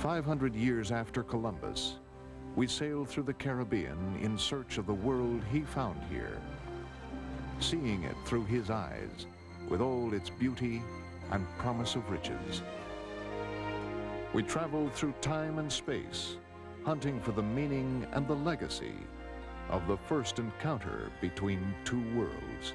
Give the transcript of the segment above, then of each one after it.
500 years after Columbus, we sail through the Caribbean in search of the world he found here, seeing it through his eyes with all its beauty and promise of riches. We travel through time and space, hunting for the meaning and the legacy of the first encounter between two worlds.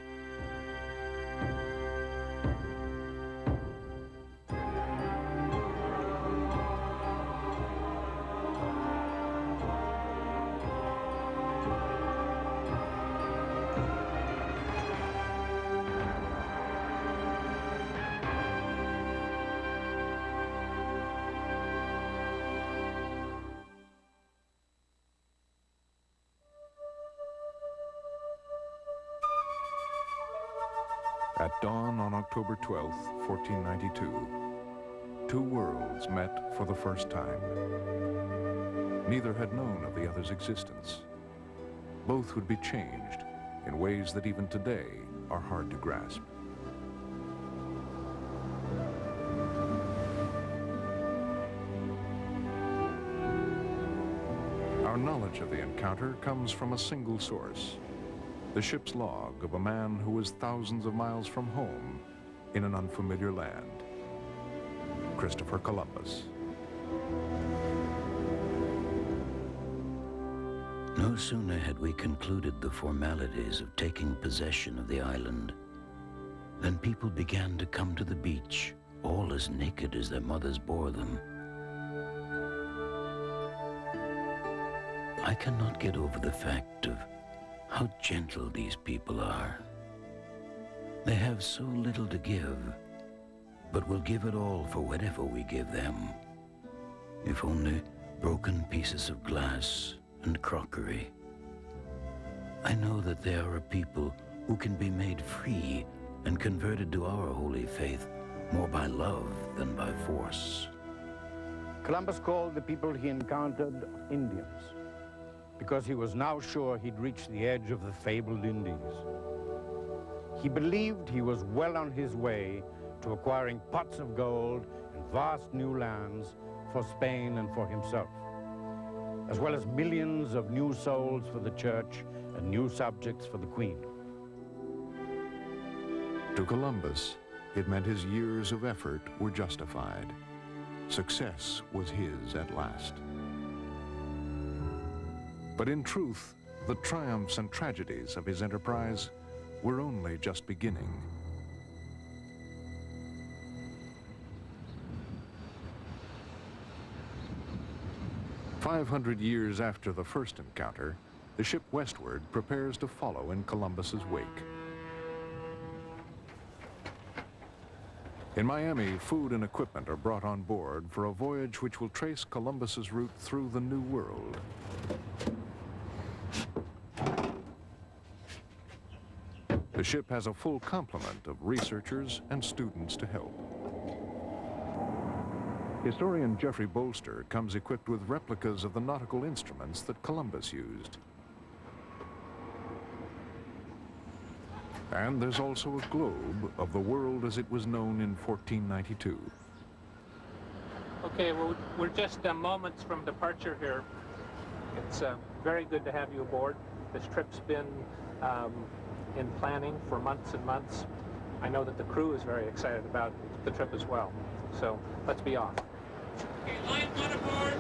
At dawn on October 12, 1492, two worlds met for the first time. Neither had known of the other's existence. Both would be changed in ways that even today are hard to grasp. Our knowledge of the encounter comes from a single source: the ship's log of a man who was thousands of miles from home in an unfamiliar land, Christopher Columbus. No sooner had we concluded the formalities of taking possession of the island than people began to come to the beach, all as naked as their mothers bore them. I cannot get over the fact of how gentle these people are. They have so little to give, but will give it all for whatever we give them, if only broken pieces of glass and crockery. I know that they are a people who can be made free and converted to our holy faith more by love than by force. Columbus called the people he encountered Indians, because he was now sure he'd reached the edge of the fabled Indies. He believed he was well on his way to acquiring pots of gold and vast new lands for Spain and for himself, as well as millions of new souls for the church and new subjects for the Queen. To Columbus, it meant his years of effort were justified. Success was his at last. But in truth, the triumphs and tragedies of his enterprise were only just beginning. "500 years after the first encounter, the ship Westward prepares to follow in Columbus's wake. In Miami, food and equipment are brought on board for a voyage which will trace Columbus's route through the New World. The ship has a full complement of researchers and students to help. Historian Jeffrey Bolster comes equipped with replicas of the nautical instruments that Columbus used. And there's also a globe of the world as it was known in 1492. Okay, well, we're just moments from departure here. It's very good to have you aboard. This trip's been in planning for months and months. I know that the crew is very excited about the trip as well. So let's be off. Okay, line one aboard.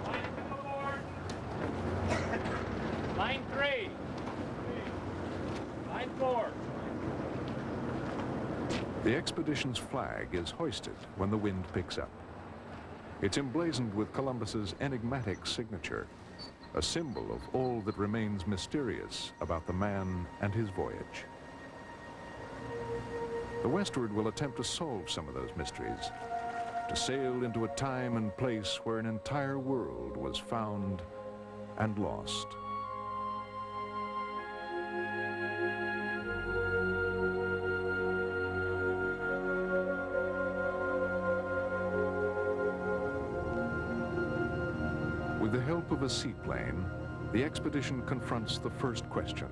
Line two aboard. Line three. Line four. The expedition's flag is hoisted when the wind picks up. It's emblazoned with Columbus's enigmatic signature, a symbol of all that remains mysterious about the man and his voyage. The Westward will attempt to solve some of those mysteries, to sail into a time and place where an entire world was found and lost. With the help of a seaplane, the expedition confronts the first question: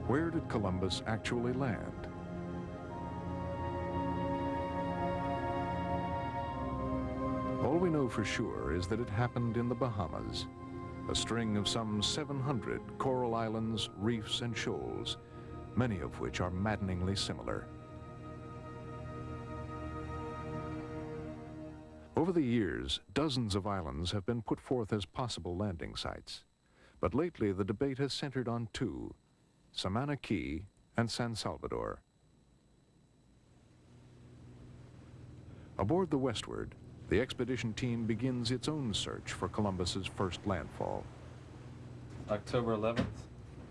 where did Columbus actually land? know for sure is that it happened in the Bahamas, a string of some 700 coral islands, reefs, and shoals, many of which are maddeningly similar. Over the years, dozens of islands have been put forth as possible landing sites, but lately the debate has centered on two, Samana Key and San Salvador. Aboard the Westward, the expedition team begins its own search for Columbus's first landfall. October 11th,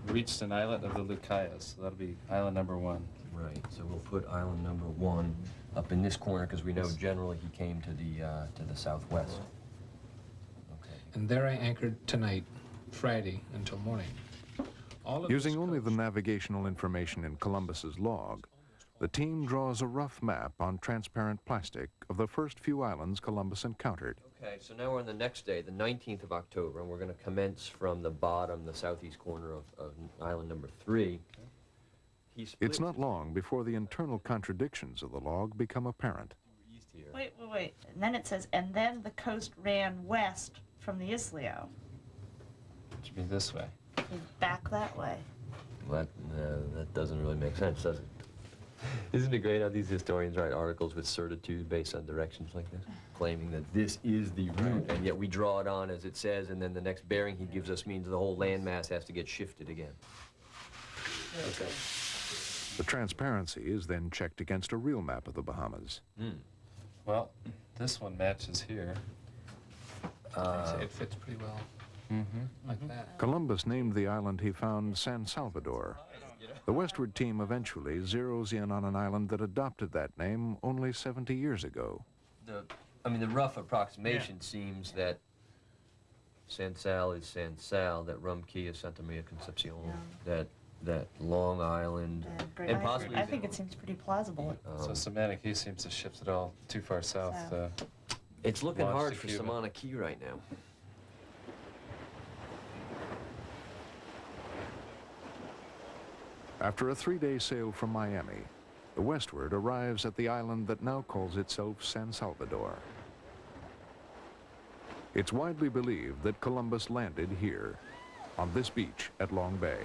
we reached an islet of the Lucayas, so that'll be island number 1. Right, so we'll put island number 1 up in this corner because we know generally he came to the southwest. Okay. And there I anchored tonight, Friday, until morning. Using only the navigational information in Columbus's log, the team draws a rough map on transparent plastic of the first few islands Columbus encountered. Okay, so now we're on the next day, the 19th of October, and we're going to commence from the bottom, the southeast corner of island number 3. It's not long before the internal contradictions of the log become apparent. Wait. And then it says, and then the coast ran west from the Isleo. It should be this way. Back that way. Well, that doesn't really make sense, does it? Isn't it great how these historians write articles with certitude based on directions like this? Claiming that this is the route, and yet we draw it on as it says, and then the next bearing he gives us means the whole landmass has to get shifted again. Okay. The transparency is then checked against a real map of the Bahamas. Well, this one matches here. It fits pretty well, like that. Columbus named the island he found San Salvador. The Westward team eventually zeroes in on an island that adopted that name only 70 years ago. The rough approximation seems that San Sal is San Sal, that Rum Key is Santa Maria Concepcion, that Long Island, and possibly... I think it seems pretty plausible. So Samana Key seems to shift it all too far south. It's looking Launch hard to for Cuba. Samana Key right now. After a 3-day sail from Miami, the Westward arrives at the island that now calls itself San Salvador. It's widely believed that Columbus landed here, on this beach at Long Bay.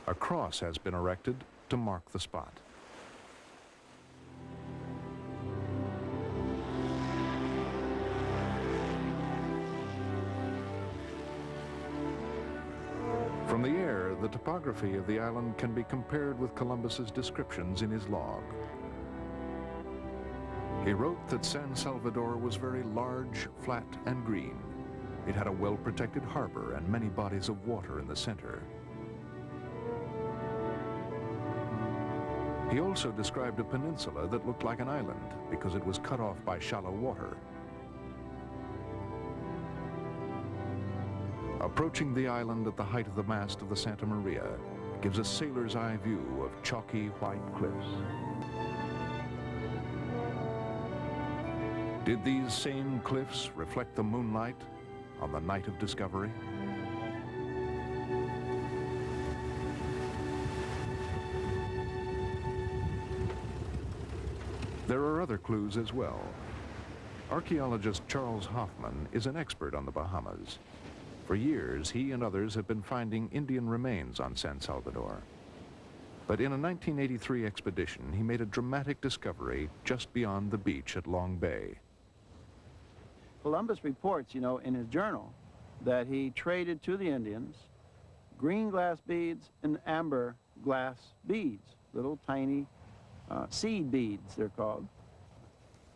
A cross has been erected to mark the spot. From the air, the topography of the island can be compared with Columbus's descriptions in his log. He wrote that San Salvador was very large, flat, and green. It had a well-protected harbor and many bodies of water in the center. He also described a peninsula that looked like an island because it was cut off by shallow water. Approaching the island at the height of the mast of the Santa Maria gives a sailor's eye view of chalky white cliffs. Did these same cliffs reflect the moonlight on the night of discovery? There are other clues as well. Archaeologist Charles Hoffman is an expert on the Bahamas. For years, he and others have been finding Indian remains on San Salvador. But in a 1983 expedition, he made a dramatic discovery just beyond the beach at Long Bay. Columbus reports, in his journal, that he traded to the Indians green glass beads and amber glass beads, little tiny seed beads, they're called.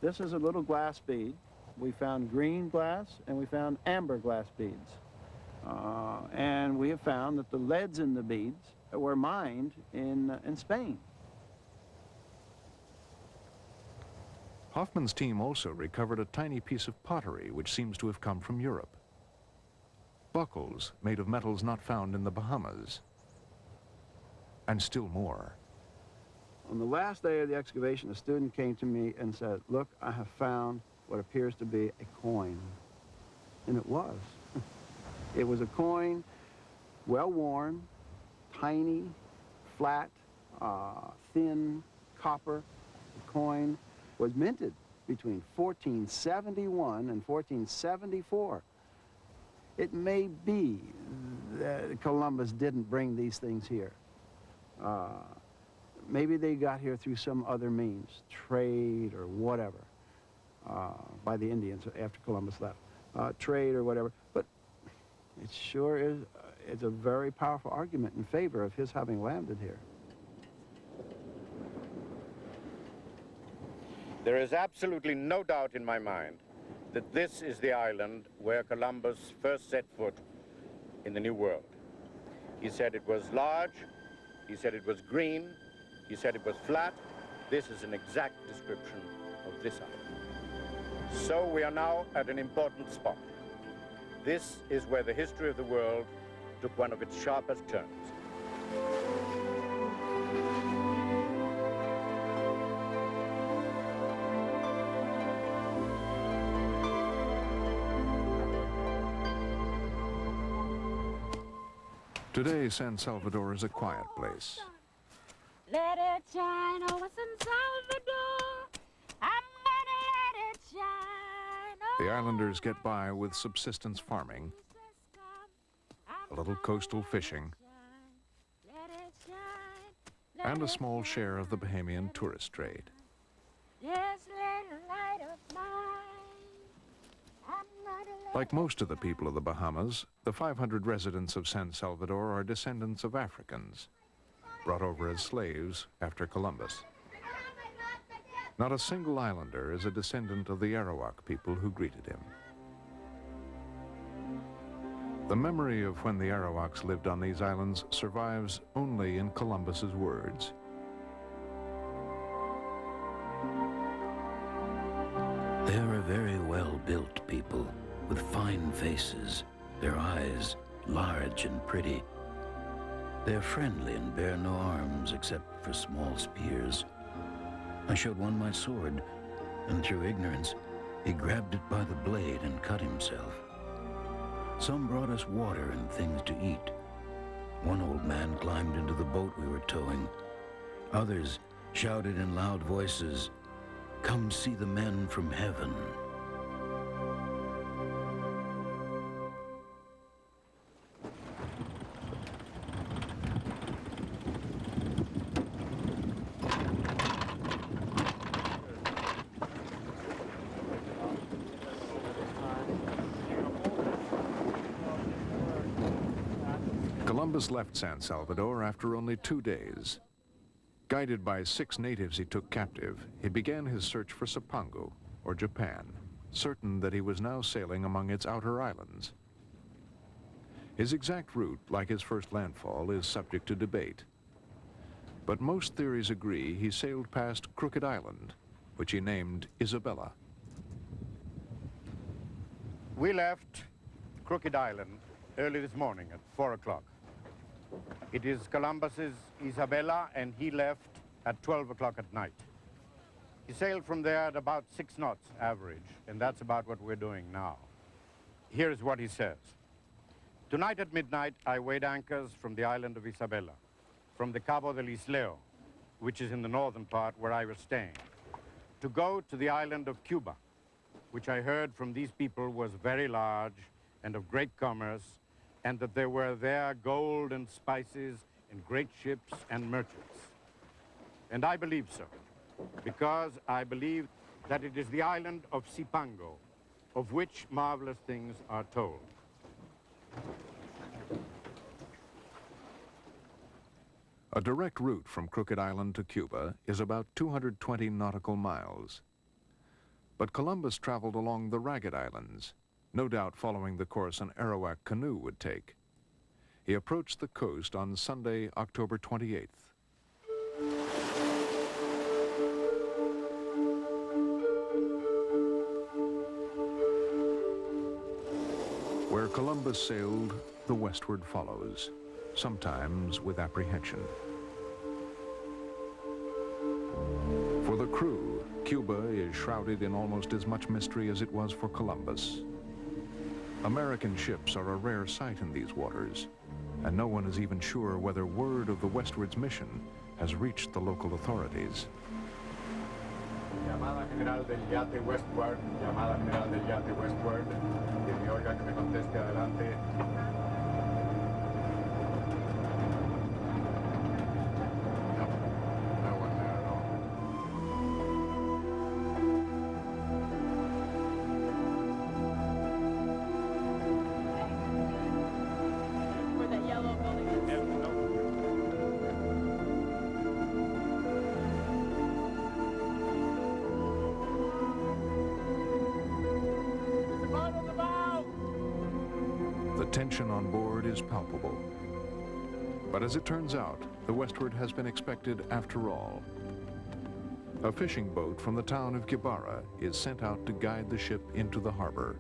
This is a little glass bead. We found green glass and we found amber glass beads. And we have found that the leads in the beads were mined in Spain. Hoffman's team also recovered a tiny piece of pottery which seems to have come from Europe. Buckles made of metals not found in the Bahamas. And still more. On the last day of the excavation, a student came to me and said, "Look, I have found what appears to be a coin." And it was. It was a coin, well worn, tiny, flat, thin copper. The coin was minted between 1471 and 1474. It may be that Columbus didn't bring these things here. Maybe they got here through some other means, trade or whatever, by the Indians after Columbus left. Trade or whatever, but it sure is, it's a very powerful argument in favor of his having landed here. There is absolutely no doubt in my mind that this is the island where Columbus first set foot in the New World. He said it was large, he said it was green, he said it was flat. This is an exact description of this island. So we are now at an important spot. This is where the history of the world took one of its sharpest turns. Today, San Salvador is a quiet place. Let it shine over San Salvador. I'm gonna let it shine. The islanders get by with subsistence farming, a little coastal fishing, and a small share of the Bahamian tourist trade. Like most of the people of the Bahamas, the 500 residents of San Salvador are descendants of Africans, brought over as slaves after Columbus. Not a single islander is a descendant of the Arawak people who greeted him. The memory of when the Arawaks lived on these islands survives only in Columbus's words. They're a very well-built people, with fine faces, their eyes large and pretty. They're friendly and bear no arms except for small spears. I showed one my sword, and through ignorance, he grabbed it by the blade and cut himself. Some brought us water and things to eat. One old man climbed into the boat we were towing. Others shouted in loud voices, "Come see the men from heaven." Columbus left San Salvador after only 2 days. Guided by 6 natives he took captive, he began his search for Cipango, or Japan, certain that he was now sailing among its outer islands. His exact route, like his first landfall, is subject to debate. But most theories agree he sailed past Crooked Island, which he named Isabella. We left Crooked Island early this morning at 4 o'clock. It is Columbus's Isabella, and he left at 12 o'clock at night. He sailed from there at about 6 knots average, and that's about what we're doing now. Here's what he says. Tonight at midnight, I weighed anchors from the island of Isabella, from the Cabo del Isleo, which is in the northern part where I was staying, to go to the island of Cuba, which I heard from these people was very large and of great commerce, and that there were there gold and spices and great ships and merchants. And I believe so, because I believe that it is the island of Cipango, of which marvelous things are told. A direct route from Crooked Island to Cuba is about 220 nautical miles. But Columbus traveled along the Ragged Islands, no doubt following the course an Arawak canoe would take. He approached the coast on Sunday, October 28th. Where Columbus sailed, the westward follows, sometimes with apprehension. For the crew, Cuba is shrouded in almost as much mystery as it was for Columbus. American ships are a rare sight in these waters, and no one is even sure whether word of the westward's mission has reached the local authorities. Llamada general del yate Westward, llamada general del yate Westward. Que me oiga, que me conteste adelante. No one there at all. Where that yellow building is. The tension on board is palpable. But as it turns out, the Westward has been expected after all. A fishing boat from the town of Gibara is sent out to guide the ship into the harbor.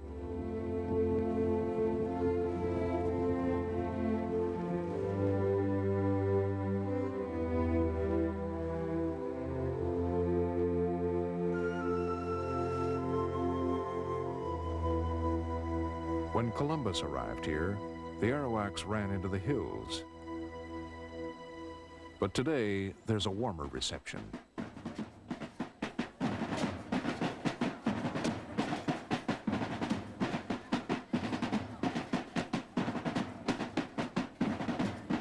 When Columbus arrived here, the Arawaks ran into the hills. But today, there's a warmer reception.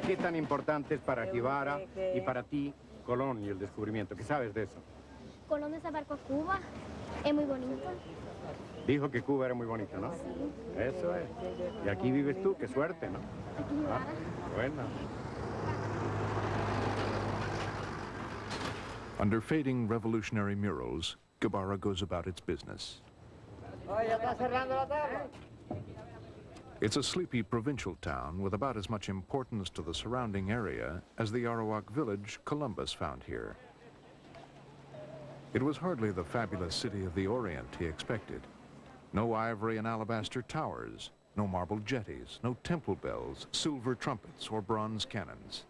¿Qué tan importante es para Gibara y para ti Colón y el descubrimiento? ¿Qué sabes de eso? Colón desembarcó Cuba, es muy bonito. Dijo que Cuba era muy bonita, ¿no? Sí. Eso es. Y aquí vives tú, qué suerte, ¿no? Aquí Gibara. Bueno. Under fading revolutionary murals, Gibara goes about its business. It's a sleepy provincial town with about as much importance to the surrounding area as the Arawak village Columbus found here. It was hardly the fabulous city of the Orient he expected. No ivory and alabaster towers, no marble jetties, no temple bells, silver trumpets, or bronze cannons.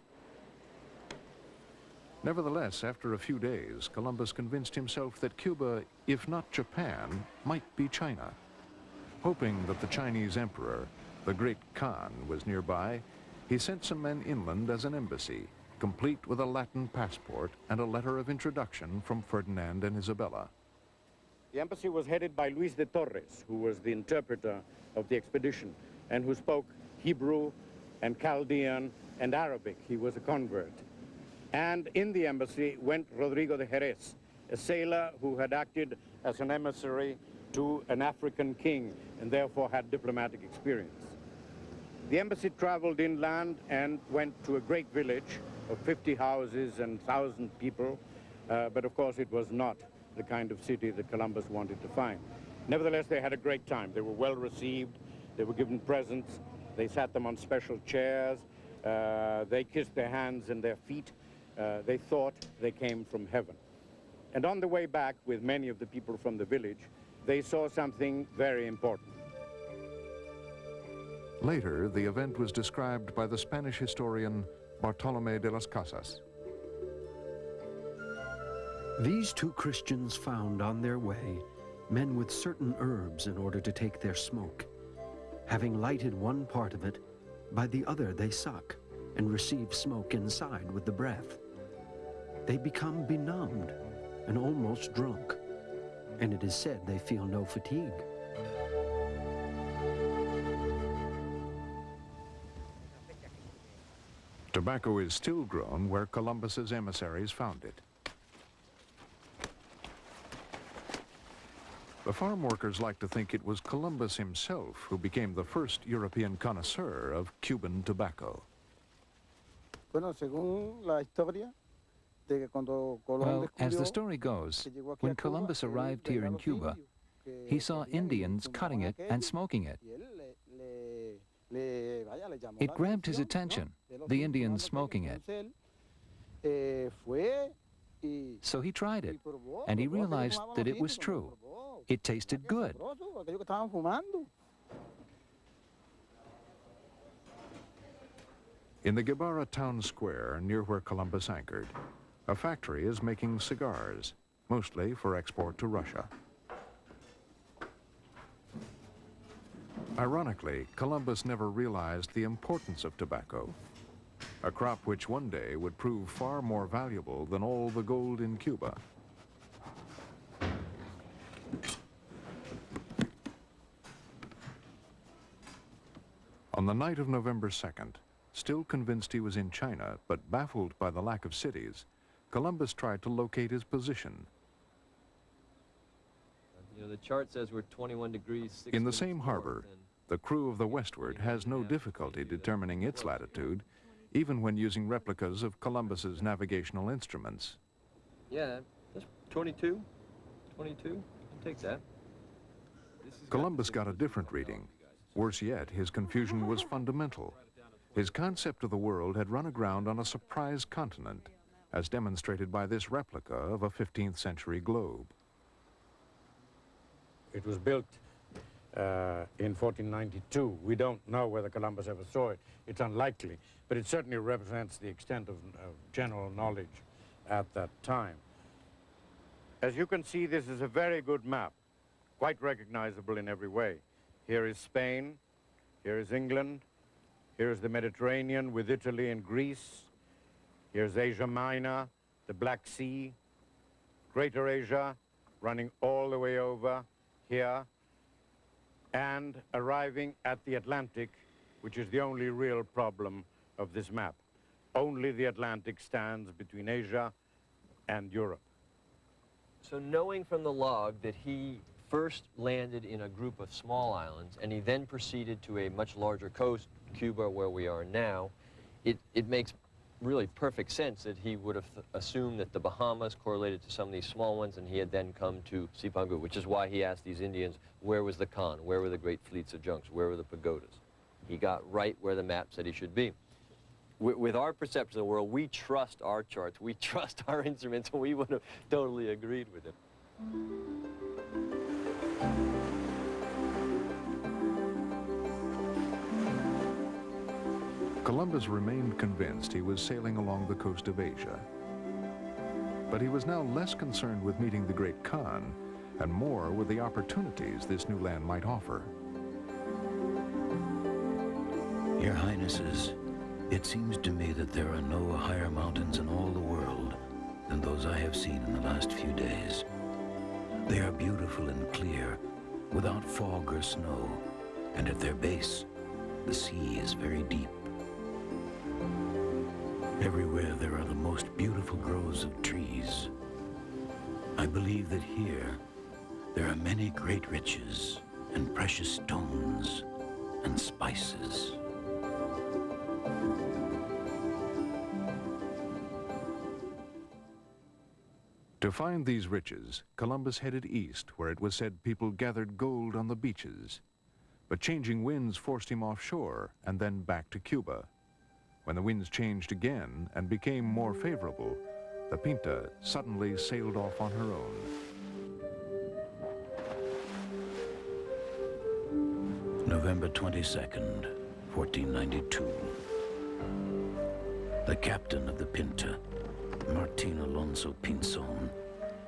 Nevertheless, after a few days, Columbus convinced himself that Cuba, if not Japan, might be China. Hoping that the Chinese emperor, the Great Khan, was nearby, he sent some men inland as an embassy, complete with a Latin passport and a letter of introduction from Ferdinand and Isabella. The embassy was headed by Luis de Torres, who was the interpreter of the expedition and who spoke Hebrew and Chaldean and Arabic. He was a convert. And in the embassy went Rodrigo de Jerez, a sailor who had acted as an emissary to an African king and therefore had diplomatic experience. The embassy traveled inland and went to a great village of 50 houses and 1,000 people, but of course it was not the kind of city that Columbus wanted to find. Nevertheless, they had a great time. They were well received, they were given presents, they sat them on special chairs, they kissed their hands and their feet. They thought they came from heaven. And on the way back with many of the people from the village, they saw something very important. Later, the event was described by the Spanish historian Bartolomé de las Casas. These two Christians found on their way men with certain herbs in order to take their smoke. Having lighted one part of it, by the other they suck and receive smoke inside with the breath. They become benumbed and almost drunk, and it is said they feel no fatigue. Tobacco is still grown where Columbus's emissaries found it. The farm workers like to think it was Columbus himself who became the first European connoisseur of Cuban tobacco. Bueno, según la historia, de que cuando Colón Well, as the descubrió story goes, que llegó aquí when a Cuba, Columbus él arrived veía here in los Cuba, indios que he saw tenían y Indians fumaban cutting it aquello, and smoking it. y él le llamó It la grabbed his atención, ¿no? attention, De los the indios Indians fumando smoking aquello. it. Entonces él, fue y, So he tried it, y probó, and he probó aquello que realized fumaban that los it was indios, pero true. probó. It tasted Qué good. sabroso, aquello que estaban fumando. In the Gibara town square near where Columbus anchored, a factory is making cigars, mostly for export to Russia. Ironically, Columbus never realized the importance of tobacco, a crop which one day would prove far more valuable than all the gold in Cuba. On the night of November 2nd, still convinced he was in China, but baffled by the lack of cities, Columbus tried to locate his position. You know, the chart says we're 21 degrees, 6 In the minutes same north, harbor, and the crew of the Westward has no difficulty determining its latitude, even when using replicas of Columbus's navigational instruments. yeah, that's 22. 22. You can take that. Columbus got a different reading. Worse yet, his confusion was fundamental. His concept of the world had run aground on a surprise continent, as demonstrated by this replica of a 15th century globe. It was built in 1492. We don't know whether Columbus ever saw it. It's unlikely, but it certainly represents the extent of general knowledge at that time. As you can see, this is a very good map, quite recognizable in every way. Here is Spain, here is England, here is the Mediterranean with Italy and Greece, here's Asia Minor, the Black Sea, Greater Asia, running all the way over here, and arriving at the Atlantic, which is the only real problem of this map. Only the Atlantic stands between Asia and Europe. So knowing from the log that he first landed in a group of small islands and he then proceeded to a much larger coast, Cuba, where we are now, it makes really perfect sense that he would have assumed that the Bahamas correlated to some of these small ones, and he had then come to Cipangu, which is why he asked these Indians, where was the Khan? Where were the great fleets of junks? Where were the pagodas? He got right where the map said he should be. With our perception of the world, we trust our charts, we trust our instruments, and we would have totally agreed with him. Columbus remained convinced he was sailing along the coast of Asia. But he was now less concerned with meeting the Great Khan and more with the opportunities this new land might offer. Your Highnesses, it seems to me that there are no higher mountains in all the world than those I have seen in the last few days. They are beautiful and clear, without fog or snow, and at their base, the sea is very deep. Everywhere there are the most beautiful groves of trees. I believe that here there are many great riches and precious stones and spices. To find these riches, Columbus headed east, where it was said people gathered gold on the beaches. But changing winds forced him offshore and then back to Cuba. When the winds changed again and became more favorable, the Pinta suddenly sailed off on her own. November 22nd, 1492. The captain of the Pinta, Martin Alonso Pinzon,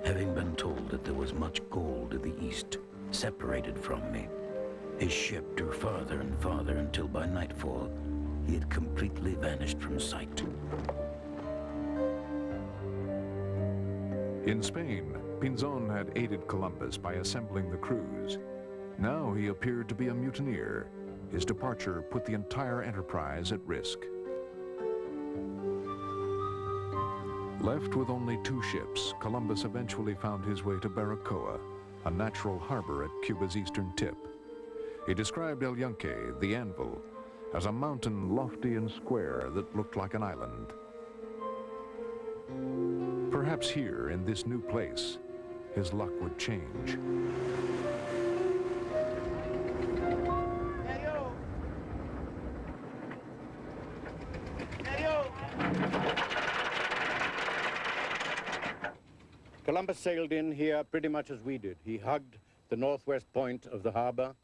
having been told that there was much gold to the east, separated from me. His ship drew farther and farther until by nightfall, he had completely vanished from sight. In Spain, Pinzon had aided Columbus by assembling the crews. Now he appeared to be a mutineer. His departure put the entire enterprise at risk. Left with only 2 ships, Columbus eventually found his way to Baracoa, a natural harbor at Cuba's eastern tip. He described El Yunque, the anvil, as a mountain lofty and square that looked like an island. Perhaps here, in this new place, his luck would change. Columbus sailed in here pretty much as we did. He hugged the northwest point of the harbor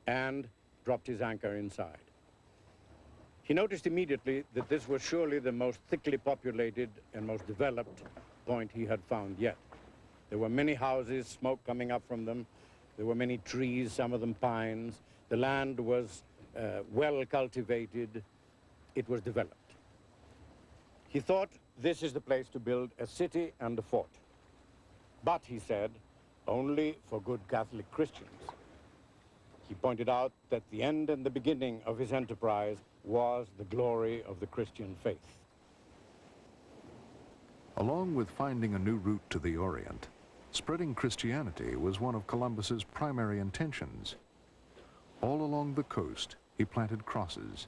and dropped his anchor inside. He noticed immediately that this was surely the most thickly populated and most developed point he had found yet. There were many houses, smoke coming up from them. There were many trees, some of them pines. The land was well cultivated. It was developed. He thought this is the place to build a city and a fort. But, he said, only for good Catholic Christians. He pointed out that the end and the beginning of his enterprise was the glory of the Christian faith. Along with finding a new route to the Orient, spreading Christianity was one of Columbus's primary intentions. All along the coast, he planted crosses,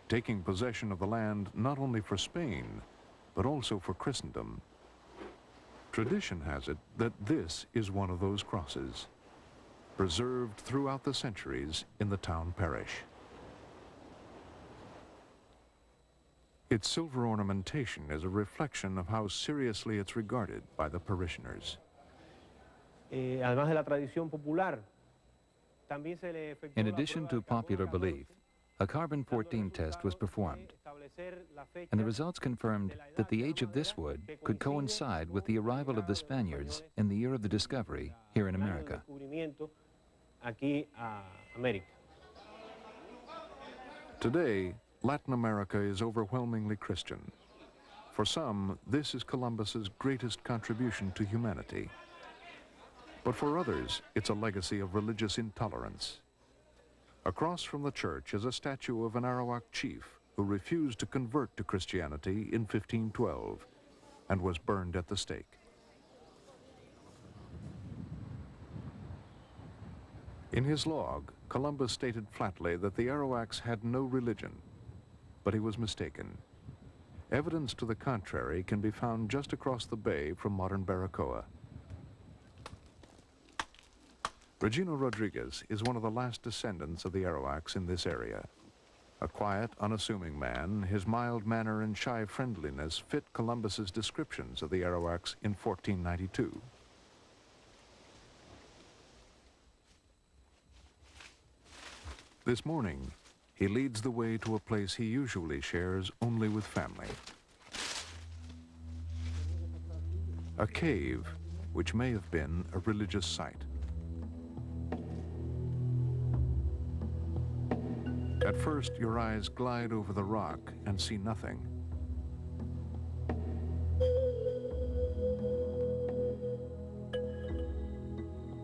taking possession of the land not only for Spain, but also for Christendom. Tradition has it that this is one of those crosses, preserved throughout the centuries in the town parish. Its silver ornamentation is a reflection of how seriously it's regarded by the parishioners. Además de la tradición popular, también se le efectuó In la addition prueba to del popular carbón belief, a carbon-14 test was performed, and the results confirmed that the age of this wood could coincide with the arrival of the Spaniards in the year of the discovery here in America. aquí a América. Today, Latin America is overwhelmingly Christian. For some, this is Columbus's greatest contribution to humanity. But for others, it's a legacy of religious intolerance. Across from the church is a statue of an Arawak chief who refused to convert to Christianity in 1512 and was burned at the stake. In his log, Columbus stated flatly that the Arawaks had no religion, but he was mistaken. Evidence to the contrary can be found just across the bay from modern Baracoa. Regino Rodriguez is one of the last descendants of the Arawaks in this area. A quiet, unassuming man, his mild manner and shy friendliness fit Columbus's descriptions of the Arawaks in 1492. This morning, he leads the way to a place he usually shares only with family. A cave, which may have been a religious site. At first, your eyes glide over the rock and see nothing.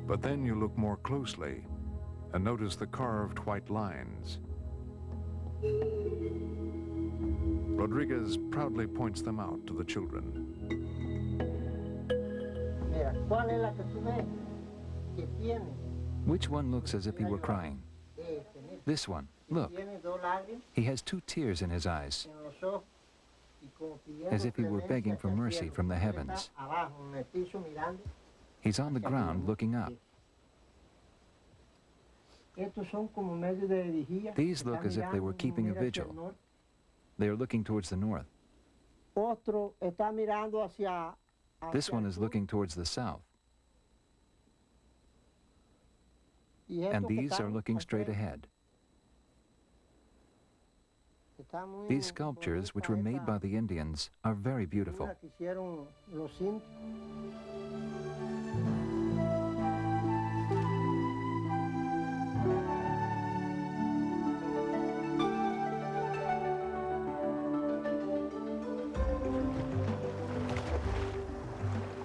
But then you look more closely and notice the carved white lines. Rodriguez proudly points them out to the children. Which one looks as if he were crying? This one, look. He has 2 tears in his eyes, as if he were begging for mercy from the heavens. He's on the ground looking up. These look as if they were keeping a vigil. They are looking towards the north. This one is looking towards the south. And these are looking straight ahead. These sculptures, which were made by the Indians, are very beautiful.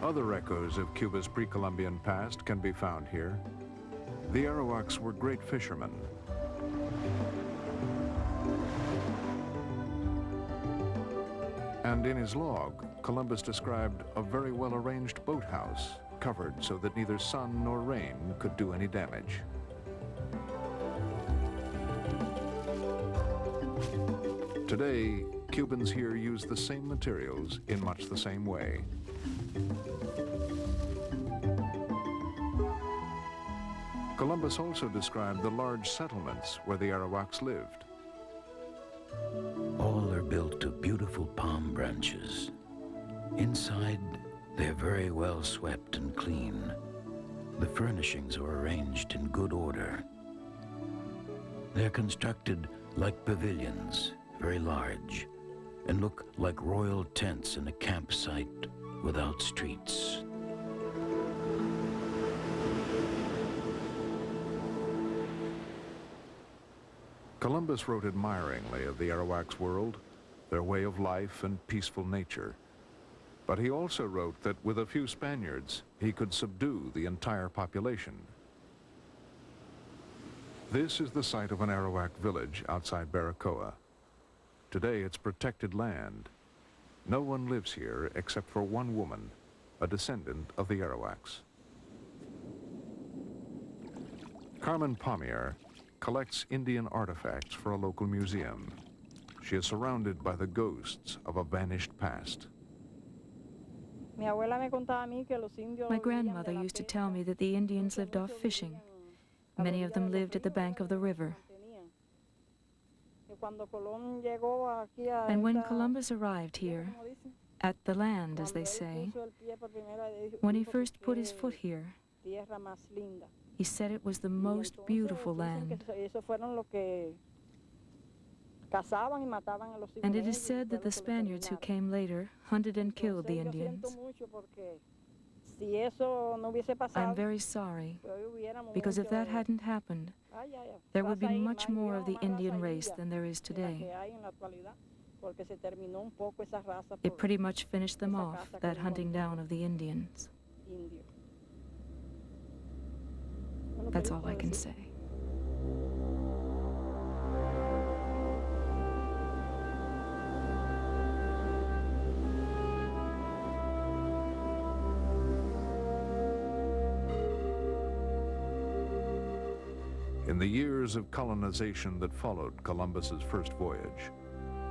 Other echoes of Cuba's pre-Columbian past can be found here. The Arawaks were great fishermen. And in his log, Columbus described a very well-arranged boathouse, covered so that neither sun nor rain could do any damage. Today, Cubans here use the same materials in much the same way. Columbus also described the large settlements where the Arawaks lived. All are built of beautiful palm branches. Inside, they're very well swept and clean. The furnishings are arranged in good order. They're constructed like pavilions, very large, and look like royal tents in a campsite without streets. Columbus wrote admiringly of the Arawak's world, their way of life and peaceful nature. But he also wrote that with a few Spaniards, he could subdue the entire population. This is the site of an Arawak village outside Baracoa. Today it's protected land. No one lives here except for one woman, a descendant of the Arawaks. Carmen Pommier collects Indian artifacts for a local museum. She is surrounded by the ghosts of a vanished past. My grandmother used to tell me that the Indians lived off fishing. Many of them lived at the bank of the river. And when Columbus arrived here, at the land, as they say, when he first put his foot here, he said it was the most beautiful land. And it is said that the Spaniards who came later hunted and killed the Indians. I'm very sorry, because if that hadn't happened, there would be much more of the Indian race than there is today. It pretty much finished them off, that hunting down of the Indians. That's all I can say. In the years of colonization that followed Columbus's first voyage,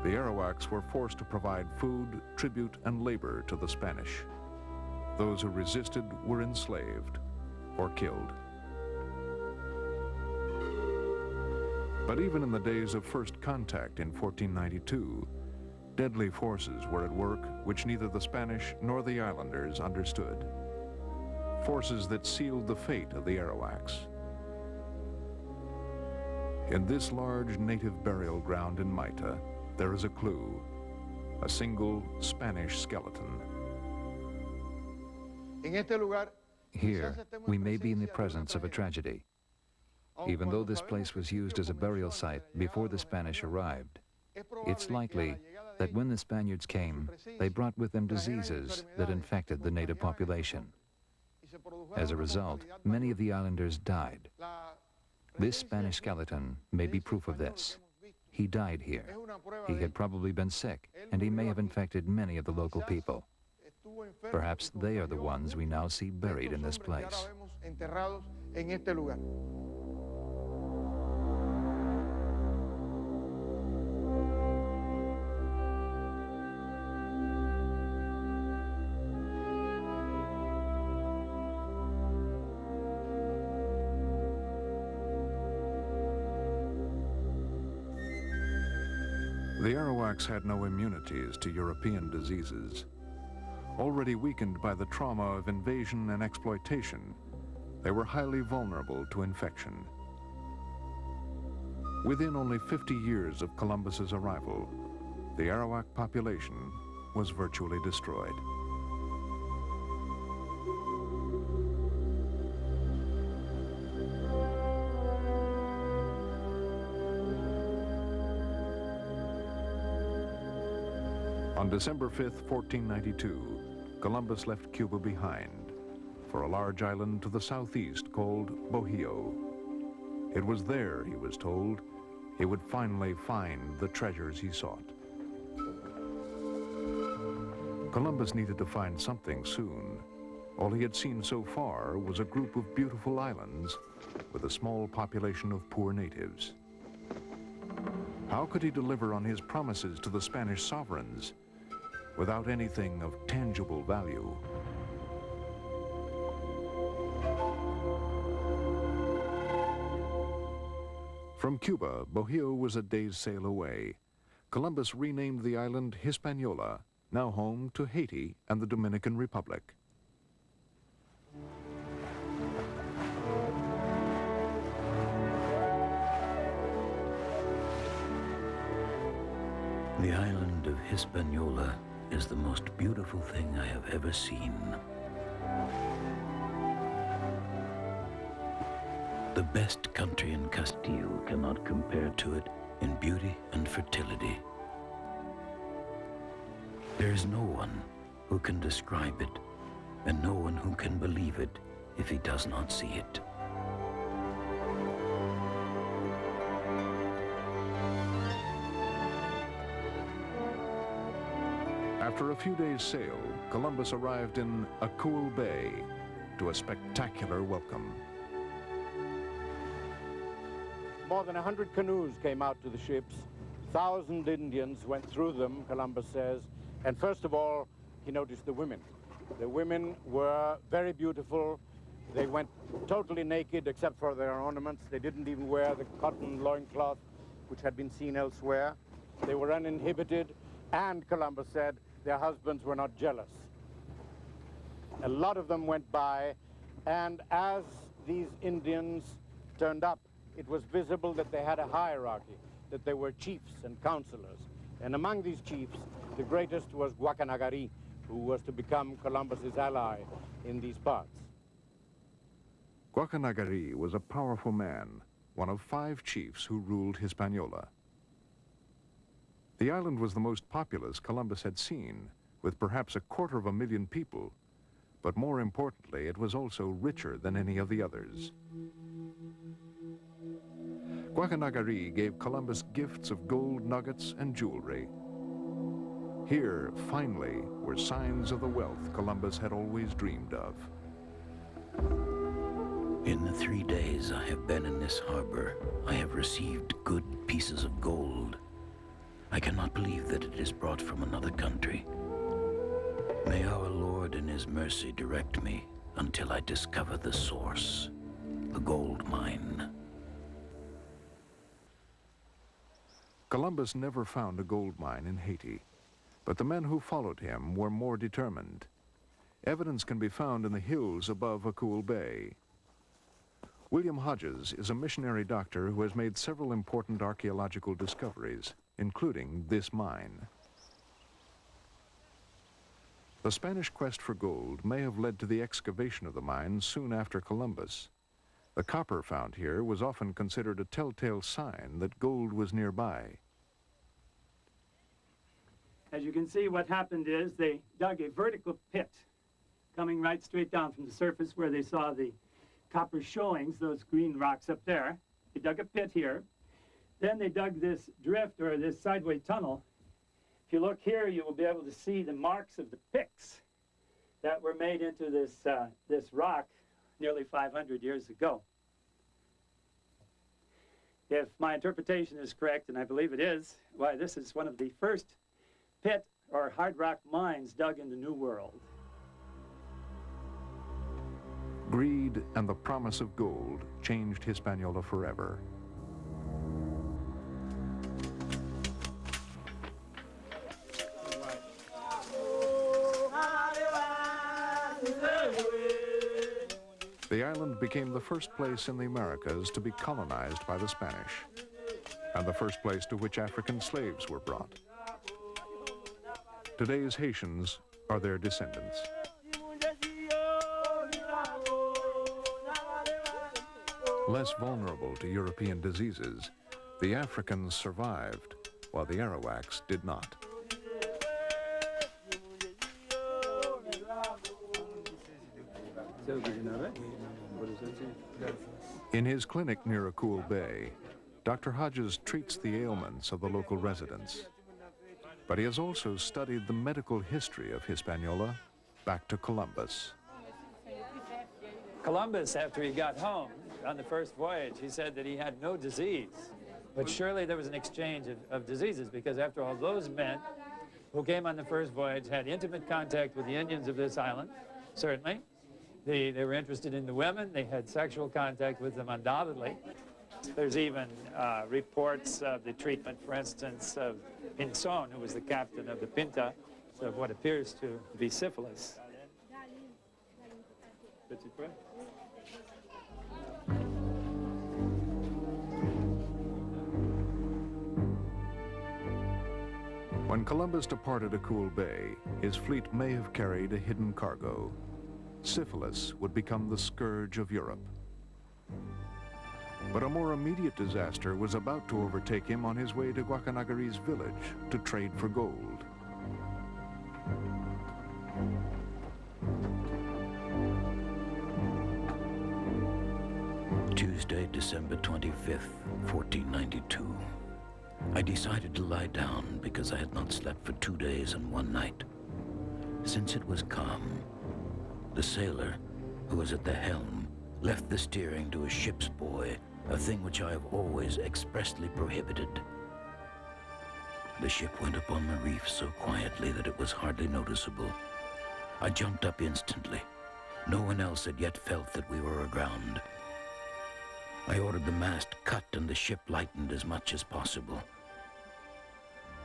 the Arawaks were forced to provide food, tribute, and labor to the Spanish. Those who resisted were enslaved or killed. But even in the days of first contact in 1492, deadly forces were at work which neither the Spanish nor the islanders understood. Forces that sealed the fate of the Arawaks. In this large native burial ground in Mayta, there is a clue, a single Spanish skeleton. Here, we may be in the presence of a tragedy. Even though this place was used as a burial site before the Spanish arrived, it's likely that when the Spaniards came, they brought with them diseases that infected the native population. As a result, many of the islanders died. This Spanish skeleton may be proof of this. He died here. He had probably been sick, and he may have infected many of the local people. Perhaps they are the ones we now see buried in this place. The Arawaks had no immunities to European diseases. Already weakened by the trauma of invasion and exploitation, they were highly vulnerable to infection. Within only 50 years of Columbus's arrival, the Arawak population was virtually destroyed. On December 5th, 1492, Columbus left Cuba behind for a large island to the southeast called Bohio. It was there, he was told, he would finally find the treasures he sought. Columbus needed to find something soon. All he had seen so far was a group of beautiful islands with a small population of poor natives. How could he deliver on his promises to the Spanish sovereigns without anything of tangible value? From Cuba, Bohio was a day's sail away. Columbus renamed the island Hispaniola, now home to Haiti and the Dominican Republic. The island of Hispaniola is the most beautiful thing I have ever seen. The best country in Castile cannot compare to it in beauty and fertility. There is no one who can describe it, and no one who can believe it if he does not see it. After a few days' sail, Columbus arrived in Akul Bay to a spectacular welcome. More than 100 canoes came out to the ships. 1,000 Indians went through them, Columbus says. And first of all, he noticed the women. The women were very beautiful. They went totally naked except for their ornaments. They didn't even wear the cotton loincloth which had been seen elsewhere. They were uninhibited, and Columbus said their husbands were not jealous. A lot of them went by, and as these Indians turned up, it was visible that they had a hierarchy, that they were chiefs and counselors. And among these chiefs, the greatest was Guacanagari, who was to become Columbus's ally in these parts. Guacanagari was a powerful man, one of 5 chiefs who ruled Hispaniola. The island was the most populous Columbus had seen, with perhaps 250,000 people, but more importantly, it was also richer than any of the others. Guacanagari gave Columbus gifts of gold nuggets and jewelry. Here, finally, were signs of the wealth Columbus had always dreamed of. In the 3 days I have been in this harbor, I have received good pieces of gold. I cannot believe that it is brought from another country. May our Lord in his mercy direct me until I discover the source, the gold mine. Columbus never found a gold mine in Haiti, but the men who followed him were more determined. Evidence can be found in the hills above Akul Bay. William Hodges is a missionary doctor who has made several important archaeological discoveries, including this mine. The Spanish quest for gold may have led to the excavation of the mine soon after Columbus. The copper found here was often considered a telltale sign that gold was nearby. As you can see, what happened is they dug a vertical pit coming right straight down from the surface where they saw the copper showings, those green rocks up there. They dug a pit here. Then they dug this drift, or this sideway tunnel. If you look here, you will be able to see the marks of the picks that were made into this, this rock nearly 500 years ago. If my interpretation is correct, and I believe it is, why, this is one of the first pit or hard rock mines dug in the New World. Greed and the promise of gold changed Hispaniola forever. The island became the first place in the Americas to be colonized by the Spanish, and the first place to which African slaves were brought. Today's Haitians are their descendants. Less vulnerable to European diseases, the Africans survived, while the Arawaks did not. In his clinic near Akul Bay, Dr. Hodges treats the ailments of the local residents. But he has also studied the medical history of Hispaniola back to Columbus. Columbus, after he got home on the first voyage, he said that he had no disease. But surely there was an exchange of diseases, because after all, those men who came on the first voyage had intimate contact with the Indians of this island, certainly. They were interested in the women. They had sexual contact with them, undoubtedly. There's even reports of the treatment, for instance, of Pinzon, who was the captain of the Pinta, of what appears to be syphilis. When Columbus departed Akul Bay, his fleet may have carried a hidden cargo. Syphilis would become the scourge of Europe. But a more immediate disaster was about to overtake him on his way to Guacanagari's village to trade for gold. Tuesday, December 25th, 1492. I decided to lie down because I had not slept for 2 days and 1 night. Since it was calm, the sailor, who was at the helm, left the steering to a ship's boy, a thing which I have always expressly prohibited. The ship went upon the reef so quietly that it was hardly noticeable. I jumped up instantly. No one else had yet felt that we were aground. I ordered the mast cut and the ship lightened as much as possible.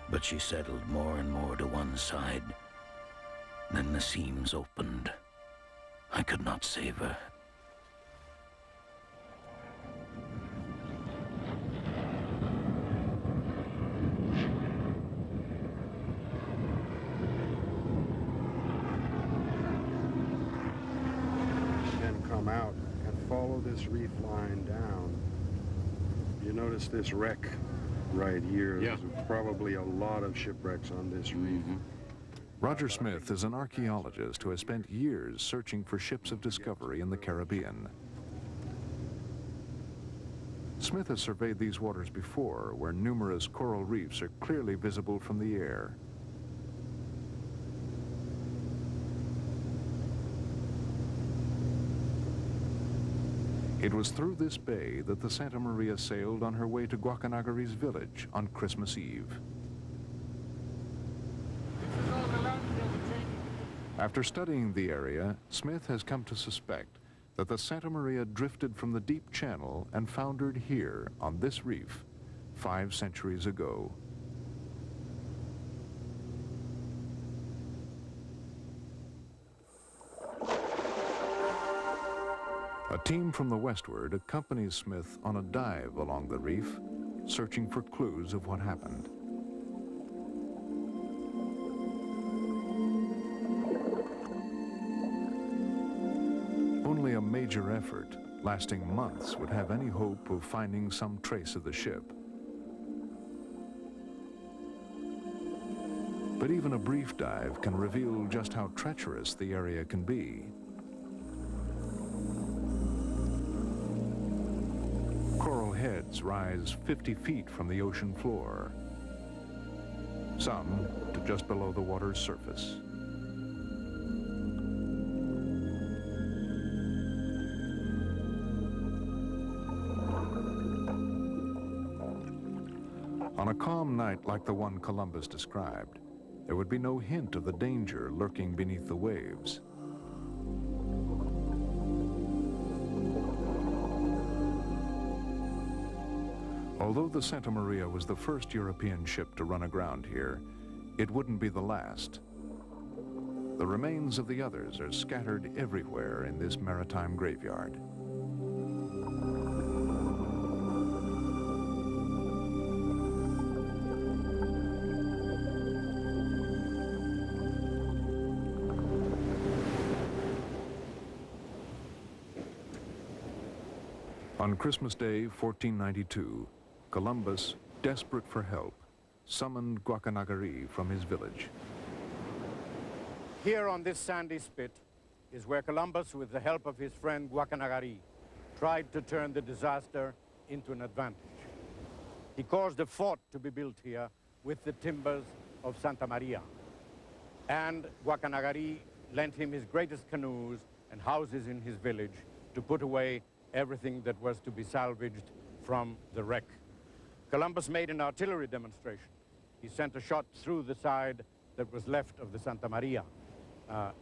But she settled more and more to one side. Then the seams opened. I could not save her. Then come out and follow this reef line down. You notice this wreck right here. Yeah. There's probably a lot of shipwrecks on this reef. Roger Smith is an archaeologist who has spent years searching for ships of discovery in the Caribbean. Smith has surveyed these waters before, where numerous coral reefs are clearly visible from the air. It was through this bay that the Santa Maria sailed on her way to Guacanagari's village on Christmas Eve. After studying the area, Smith has come to suspect that the Santa Maria drifted from the deep channel and foundered here on this reef 5 centuries ago. A team from the westward accompanies Smith on a dive along the reef, searching for clues of what happened. Only a major effort, lasting months, would have any hope of finding some trace of the ship. But even a brief dive can reveal just how treacherous the area can be. Coral heads rise 50 feet from the ocean floor, some to just below the water's surface. On a calm night like the one Columbus described, there would be no hint of the danger lurking beneath the waves. Although the Santa Maria was the first European ship to run aground here, it wouldn't be the last. The remains of the others are scattered everywhere in this maritime graveyard. On Christmas Day, 1492, Columbus, desperate for help, summoned Guacanagari from his village. Here on this sandy spit is where Columbus, with the help of his friend Guacanagari, tried to turn the disaster into an advantage. He caused a fort to be built here with the timbers of Santa Maria. And Guacanagari lent him his greatest canoes and houses in his village to put away everything that was to be salvaged from the wreck. Columbus made an artillery demonstration. He sent a shot through the side that was left of the Santa Maria.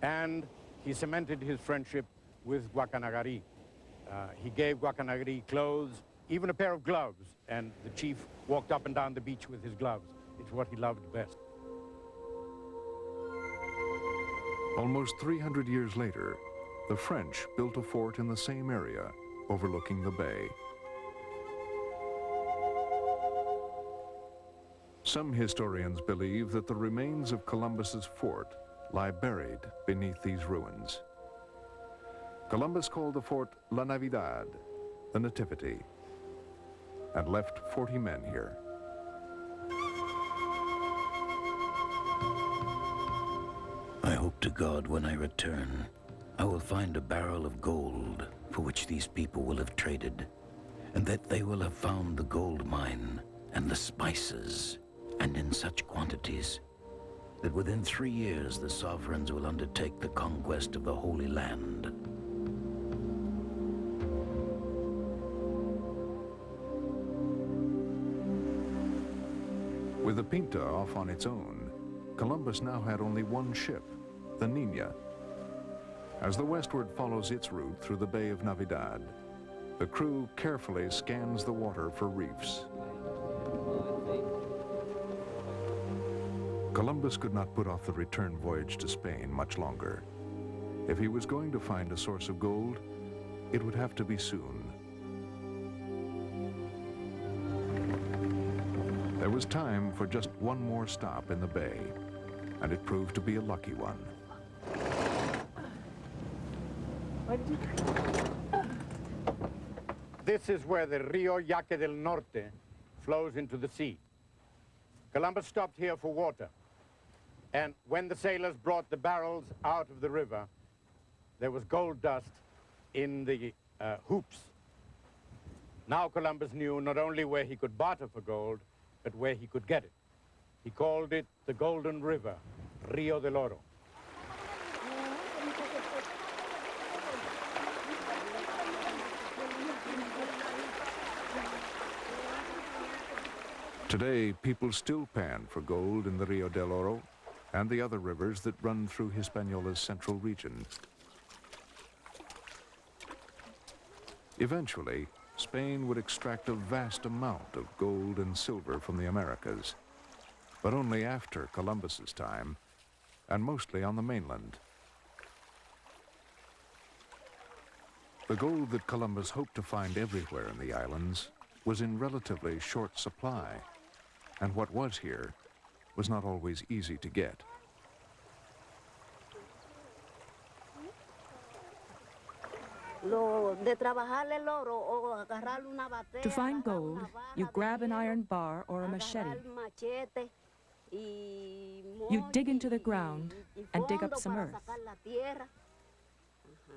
And he cemented his friendship with Guacanagari. He gave Guacanagari clothes, even a pair of gloves, and the chief walked up and down the beach with his gloves. It's what he loved best. Almost 300 years later, the French built a fort in the same area, overlooking the bay. Some historians believe that the remains of Columbus's fort lie buried beneath these ruins. Columbus called the fort La Navidad, the Nativity, and left 40 men here. I hope to God when I return, I will find a barrel of gold for which these people will have traded, and that they will have found the gold mine and the spices, and in such quantities that within 3 years the sovereigns will undertake the conquest of the Holy Land. With the Pinta off on its own, Columbus now had only one ship, the Niña. As the westward follows its route through the Bay of Navidad, the crew carefully scans the water for reefs. Columbus could not put off the return voyage to Spain much longer. If he was going to find a source of gold, it would have to be soon. There was time for just one more stop in the bay, and it proved to be a lucky one. This is where the Rio Yaque del Norte flows into the sea. Columbus stopped here for water, and when the sailors brought the barrels out of the river, there was gold dust in the hoops. Now Columbus knew not only where he could barter for gold, but where he could get it. He called it the Golden River, Rio del Oro. Today, people still pan for gold in the Rio del Oro and the other rivers that run through Hispaniola's central region. Eventually, Spain would extract a vast amount of gold and silver from the Americas, but only after Columbus's time, and mostly on the mainland. The gold that Columbus hoped to find everywhere in the islands was in relatively short supply, and what was here was not always easy to get. To find gold, you grab an iron bar or a machete. You dig into the ground and dig up some earth.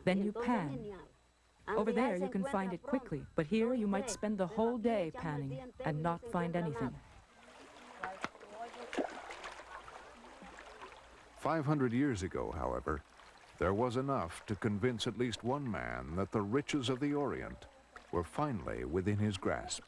Then you pan. Over there you can find it quickly, but here you might spend the whole day panning and not find anything. 500 years ago, however, there was enough to convince at least one man that the riches of the Orient were finally within his grasp.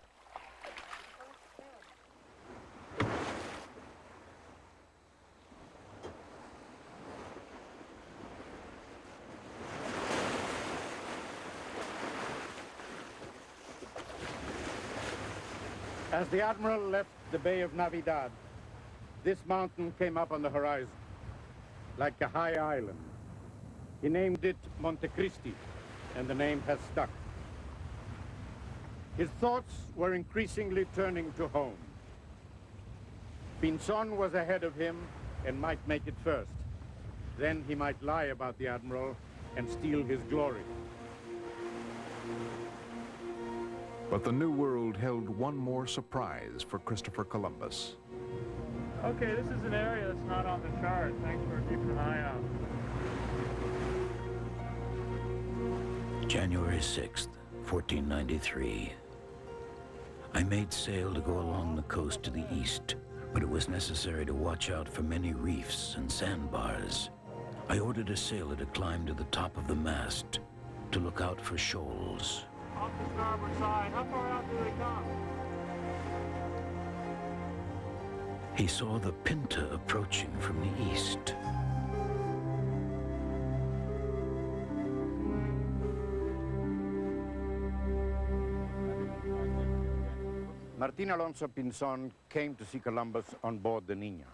As the Admiral left the Bay of Navidad, this mountain came up on the horizon, like a high island. He named it Monte Cristi, and the name has stuck. His thoughts were increasingly turning to home. Pinzon was ahead of him and might make it first. Then he might lie about the Admiral and steal his glory. But the New World held one more surprise for Christopher Columbus. Okay, this is an area that's not on the chart. Thanks for keeping an eye out. January 6th, 1493. I made sail to go along the coast to the east, but it was necessary to watch out for many reefs and sandbars. I ordered a sailor to climb to the top of the mast to look out for shoals. Off the starboard side, how far out do they come? He saw the Pinta approaching from the east. Martin Alonso Pinzon came to see Columbus on board the Niña.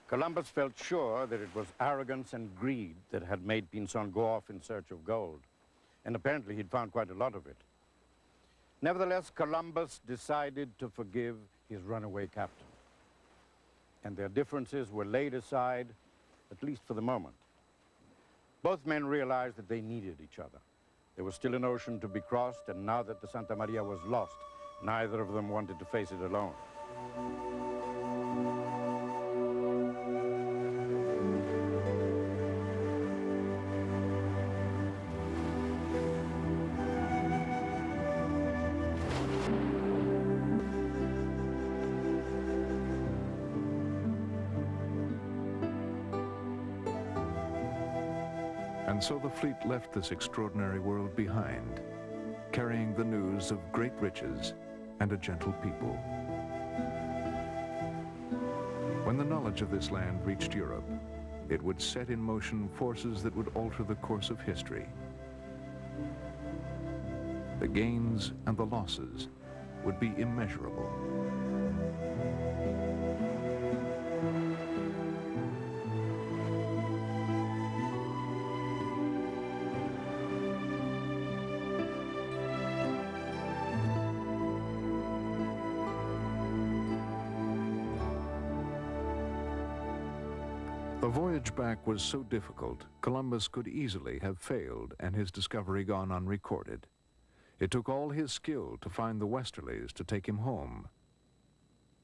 Columbus felt sure that it was arrogance and greed that had made Pinzon go off in search of gold, and apparently he'd found quite a lot of it. Nevertheless, Columbus decided to forgive his runaway captain, and their differences were laid aside, at least for the moment. Both men realized that they needed each other. There was still an ocean to be crossed, and now that the Santa Maria was lost, Neither of them wanted to face it alone. And so the fleet left this extraordinary world behind, carrying the news of great riches and a gentle people. When the knowledge of this land reached Europe, it would set in motion forces that would alter the course of history. The gains and the losses would be immeasurable. The voyage back was so difficult, Columbus could easily have failed and his discovery gone unrecorded. It took all his skill to find the westerlies to take him home,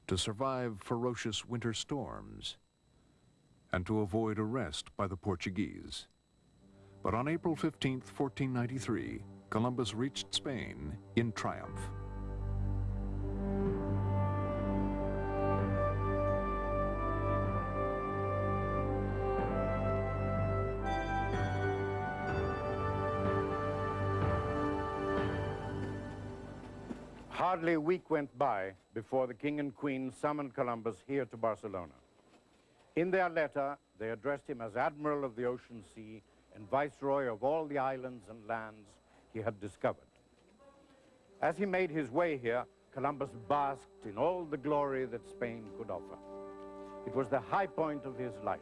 to survive ferocious winter storms, and to avoid arrest by the Portuguese. But on April 15th, 1493, Columbus reached Spain in triumph. Hardly a week went by before the King and Queen summoned Columbus here to Barcelona. In their letter, they addressed him as Admiral of the Ocean Sea and Viceroy of all the islands and lands he had discovered. As he made his way here, Columbus basked in all the glory that Spain could offer. It was the high point of his life.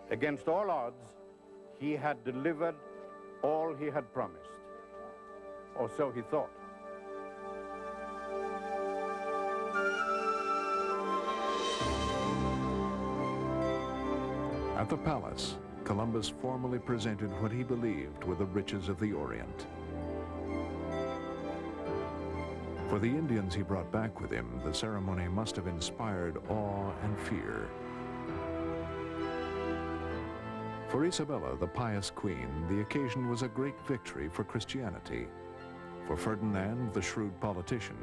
Against all odds, he had delivered all he had promised, or so he thought. At the palace, Columbus formally presented what he believed were the riches of the Orient. For the Indians he brought back with him, the ceremony must have inspired awe and fear. For Isabella, the pious queen, the occasion was a great victory for Christianity. For Ferdinand, the shrewd politician,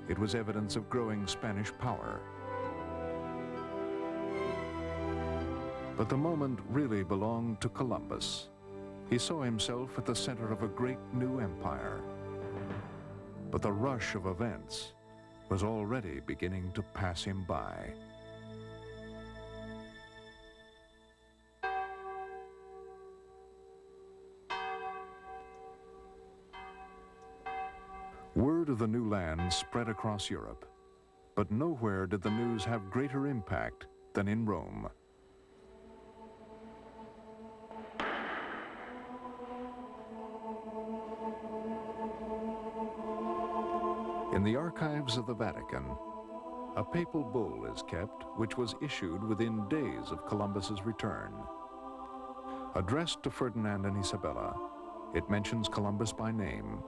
it was evidence of growing Spanish power. But the moment really belonged to Columbus. He saw himself at the center of a great new empire. But the rush of events was already beginning to pass him by. Word of the new land spread across Europe, but nowhere did the news have greater impact than in Rome. In the archives of the Vatican, a papal bull is kept which was issued within days of Columbus's return. Addressed to Ferdinand and Isabella, it mentions Columbus by name.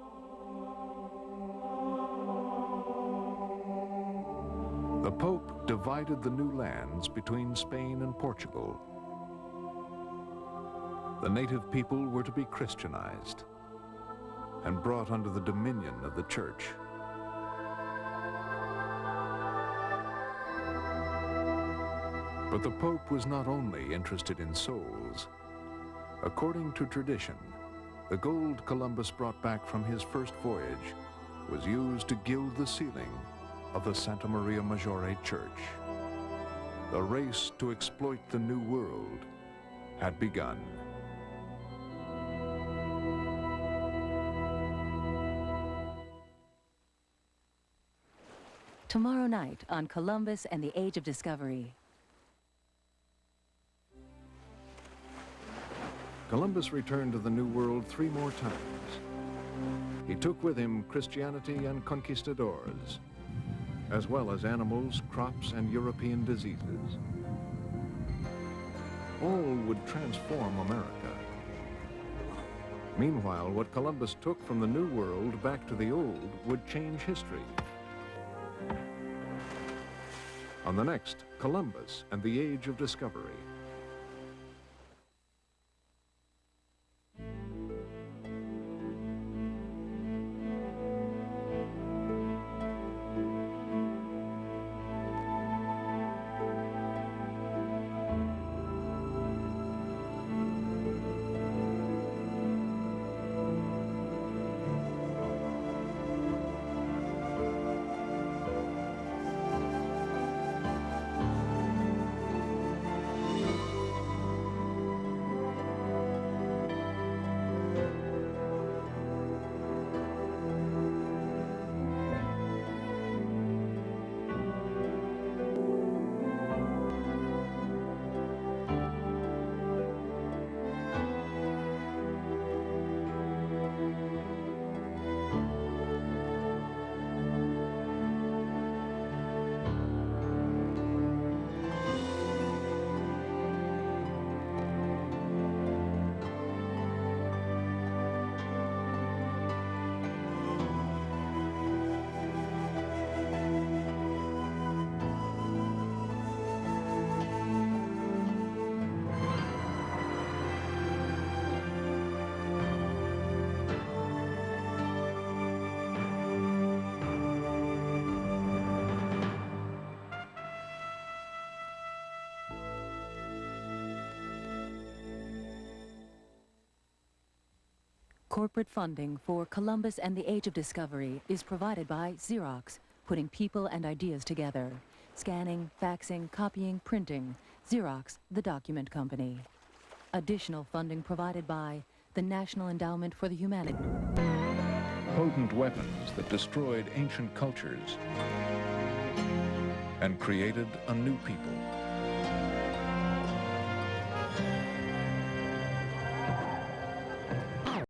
The Pope divided the new lands between Spain and Portugal. The native people were to be Christianized and brought under the dominion of the Church. But the Pope was not only interested in souls. According to tradition, the gold Columbus brought back from his first voyage was used to gild the ceiling of the Santa Maria Maggiore Church. The race to exploit the New World had begun. Tomorrow night on Columbus and the Age of Discovery. Columbus returned to the New World 3 more times. He took with him Christianity and conquistadors, as well as animals, crops, and European diseases. All would transform America. Meanwhile, what Columbus took from the New World back to the Old would change history. on the next Columbus and the Age of Discovery. Corporate funding for Columbus and the Age of Discovery is provided by Xerox, putting people and ideas together. Scanning, faxing, copying, printing. Xerox, the document company. Additional funding provided by the National Endowment for the Humanities. Potent weapons that destroyed ancient cultures and created a new people.